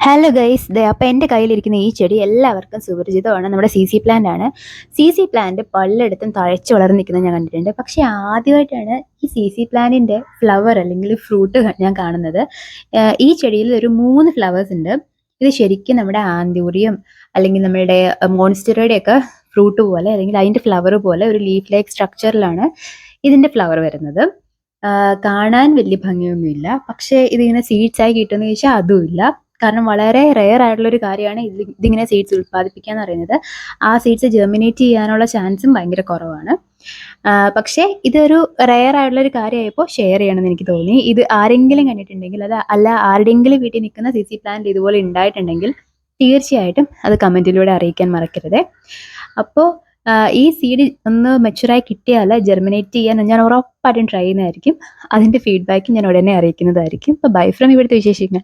Hello guys, അപ്പോൾ എൻ്റെ കയ്യിലിരിക്കുന്ന ഈ ചെടി എല്ലാവർക്കും സുപരിചിതമാണ്. നമ്മുടെ സി പ്ലാന്റ് ആണ്. സി പ്ലാന്റ് പലയിടത്തും തഴച്ച് വളർന്ന് നിൽക്കുന്നത് ഞാൻ കണ്ടിട്ടുണ്ട്. പക്ഷേ ആദ്യമായിട്ടാണ് ഈ സി പ്ലാന്റിൻ്റെ ഫ്ലവർ അല്ലെങ്കിൽ ഫ്രൂട്ട് ഞാൻ കാണുന്നത്. ഈ ചെടിയിൽ ഒരു 3 ഫ്ലവേഴ്സ് ഉണ്ട്. ഇത് ശരിക്കും നമ്മുടെ ആന്തൂറിയം അല്ലെങ്കിൽ നമ്മുടെ മോൺസ്റ്ററയുടെ ഒക്കെ ഫ്രൂട്ട് പോലെ അല്ലെങ്കിൽ അതിൻ്റെ ഫ്ലവർ പോലെ ഒരു ലീഫ് ലൈക്ക് സ്ട്രക്ചറിലാണ് ഇതിൻ്റെ ഫ്ലവർ വരുന്നത്. കാണാൻ വലിയ ഭംഗിയൊന്നുമില്ല. പക്ഷേ ഇതിങ്ങനെ സീഡ്സ് ആയി കിട്ടുമെന്ന് ചോദിച്ചാൽ അതുമില്ല. കാരണം വളരെ റെയർ ആയിട്ടുള്ളൊരു കാര്യമാണ് ഇതിങ്ങനെ സീഡ്സ് ഉൽപ്പാദിപ്പിക്കുക എന്ന് പറയുന്നത്. ആ സീഡ്സ് ജെർമിനേറ്റ് ചെയ്യാനുള്ള ചാൻസും ഭയങ്കര കുറവാണ്. പക്ഷേ ഇതൊരു റെയർ ആയിട്ടുള്ളൊരു കാര്യമായപ്പോൾ ഷെയർ ചെയ്യണമെന്ന് എനിക്ക് തോന്നി. ഇത് ആരെങ്കിലും കണ്ടിട്ടുണ്ടെങ്കിൽ അല്ല ആരുടെയെങ്കിലും വീട്ടിൽ നിൽക്കുന്ന പ്ലാന്റ് ഇതുപോലെ ഉണ്ടായിട്ടുണ്ടെങ്കിൽ തീർച്ചയായിട്ടും അത് കമൻറ്റിലൂടെ അറിയിക്കാൻ മറക്കരുത്. അപ്പോൾ ഈ സീഡ് ഒന്ന് മെച്ചുറായി കിട്ടിയാൽ ജെർമിനേറ്റ് ചെയ്യാൻ ഞാൻ ഉറപ്പായിട്ടും ട്രൈ ചെയ്യുന്നതായിരിക്കും. അതിൻ്റെ ഫീഡ്ബാക്ക് ഞാൻ ഉടനെ അറിയിക്കുന്നതായിരിക്കും. അപ്പോൾ ബൈ ഫ്രം ഇവിടുത്തെ വിശേഷിക്കാൻ.